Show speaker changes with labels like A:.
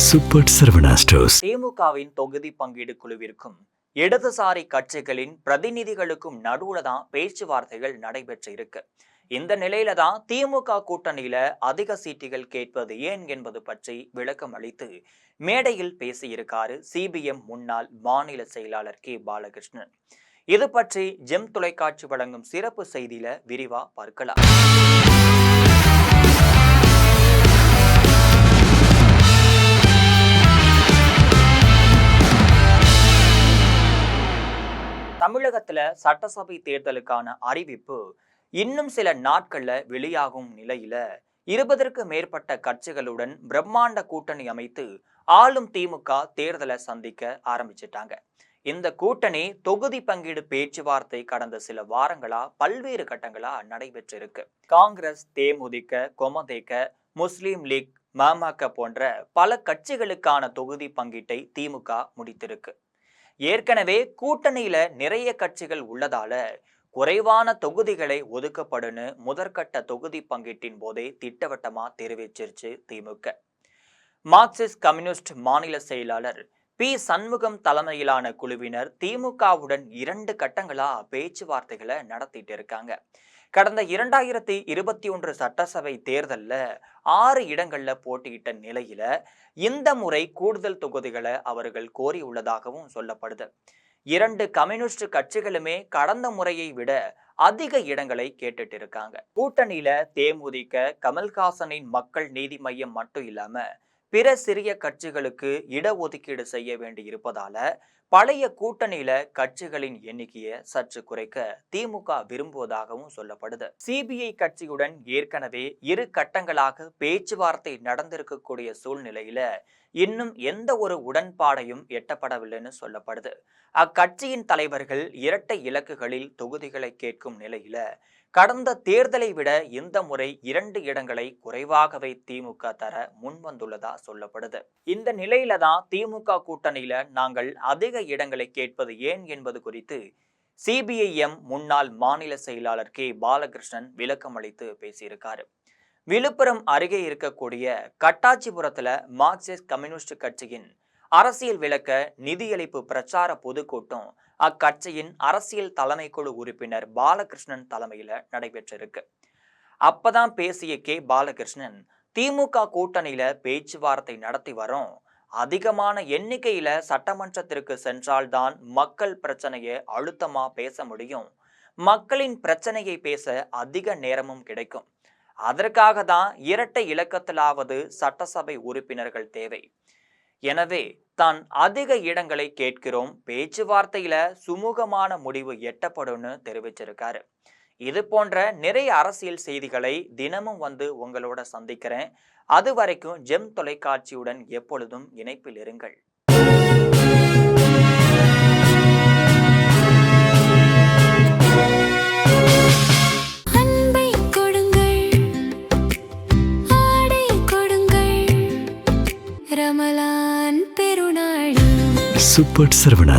A: Super Saravana stores.
B: திமுகவின் தொகுதி பங்கீடு குழுவிற்கும் இடதுசாரி கட்சிகளின் பிரதிநிதிகளுக்கும் நடுவுல தான் பேச்சுவார்த்தைகள் நடைபெற்று இருக்கு. இந்த நிலையில தான் திமுக கூட்டணியில அதிக சீட்டுகள் கேட்பது ஏன் என்பது பற்றி விளக்கம் அளித்து மேடையில் பேசியிருக்காரு சிபிஎம் முன்னாள் மாநில செயலாளர் கே பாலகிருஷ்ணன். இது பற்றி ஜெம் தொலைக்காட்சி வழங்கும் சிறப்பு செய்தியில விரிவா பார்க்கலாம். தமிழகத்துல சட்டசபை தேர்தலுக்கான அறிவிப்பு இன்னும் சில நாட்கள்ல வெளியாகும் நிலையில 20க்கு மேற்பட்ட கட்சிகளுடன் பிரம்மாண்ட கூட்டணி அமைத்து ஆளும் திமுக தேர்தலை சந்திக்க ஆரம்பிச்சிட்டாங்க. இந்த கூட்டணி தொகுதி பங்கீடு பேச்சுவார்த்தை கடந்த சில வாரங்களா பல்வேறு கட்டங்களா நடைபெற்றிருக்கு. காங்கிரஸ், தேமுதிக, கொமதேக, முஸ்லீம் லீக், மமக போன்ற பல கட்சிகளுக்கான தொகுதி பங்கீட்டை திமுக முடித்திருக்கு. ஏற்கனவே கூட்டணியில நிறைய கட்சிகள் உள்ளதால குறைவான தொகுதிகளை ஒதுக்கப்படுன்னு முதற்கட்ட தொகுதி பங்கீட்டின் போதே திட்டவட்டமா தெரிவிச்சிருச்சு திமுக. மார்க்சிஸ்ட் கம்யூனிஸ்ட் மாநில செயலாளர் பி சண்முகம் தலைமையிலான குழுவினர் திமுகவுடன் 2 கட்டங்களா பேச்சுவார்த்தைகளை நடத்திட்டு இருக்காங்க. கடந்த 2021 சட்டசபை தேர்தல்ல 6 இடங்கள்ல போட்டியிட்ட நிலையில இந்த முறை கூடுதல் தொகுதிகளை அவர்கள் கோரியுள்ளதாகவும் சொல்லப்படுது. 2 கம்யூனிஸ்ட் கட்சிகளுமே கடந்த முறையை விட அதிக இடங்களை கேட்டுட்டு இருக்காங்க. கூட்டணியில தேமுதிக, கமல்ஹாசனின் மக்கள் நீதி மையம் மட்டும் இல்லாம பிற சிறிய கட்சிகளுக்கு இடஒதுக்கீடு செய்ய வேண்டி இருப்பதால பழைய கூட்டணியில கட்சிகளின் எண்ணிக்கையை சற்று குறைக்க திமுக விரும்புவதாகவும் சொல்லப்படுது. சிபிஐ கட்சியுடன் ஏற்கனவே 2 கட்டங்களாக பேச்சுவார்த்தை நடந்திருக்கக்கூடிய சூழ்நிலையில இன்னும் எந்த ஒரு உடன்பாடையும் எட்டப்படவில்லைன்னு சொல்லப்படுது. அக்கட்சியின் தலைவர்கள் இரட்டை இலக்குகளில் தொகுதிகளை கேட்கும் நிலையில கடந்த தேர்தலை விட இந்த முறை 2 இடங்களை குறைவாகவே திமுக தர முன்வந்துள்ளதா சொல்லப்படுது. இந்த நிலையில தான் திமுக கூட்டணியில நாங்கள் அதிக இடங்களை கேட்பது ஏன் என்பது குறித்து சிபிஐஎம் முன்னாள் மாநில செயலாளர் கே பாலகிருஷ்ணன் விளக்கம் அளித்து பேசியிருக்காரு. விழுப்புரம் அருகே இருக்கக்கூடிய கட்டாச்சிபுரத்துல மார்க்சிஸ்ட் கம்யூனிஸ்ட் கட்சியின் அரசியல் விளக்க நிதியளிப்பு பிரச்சார பொதுக்கூட்டம் அக்கட்சியின் அரசியல் தலைமைக்குழு உறுப்பினர் பாலகிருஷ்ணன் தலைமையில நடைபெற்றிருக்கு. அப்பதான் பேசிய கே பாலகிருஷ்ணன், திமுக கூட்டணியில பேச்சுவார்த்தை நடத்தி வரோம், அதிகமான எண்ணிக்கையில சட்டமன்றத்திற்கு சென்றால்தான் மக்கள் பிரச்சனையை அழுத்தமா பேச முடியும், மக்களின் பிரச்சனையை பேச அதிக நேரமும் கிடைக்கும், அதற்காக தான் இரட்டை இலக்கத்திலாவது சட்டசபை உறுப்பினர்கள் தேவை, எனவே தான் அதிக இடங்களை கேட்கிறோம், பேச்சுவார்த்தையில சுமூகமான முடிவு எட்டப்படும்னு தெரிவிச்சிருக்காரு. இது போன்ற நிறைய அரசியல் செய்திகளை தினமும் வந்து உங்களோட சந்திக்கிறேன். அது வரைக்கும் ஜெம் தொலைக்காட்சியுடன் எப்பொழுதும் இணைப்பில் இருங்கள்.
A: சூப்பர் சரவணா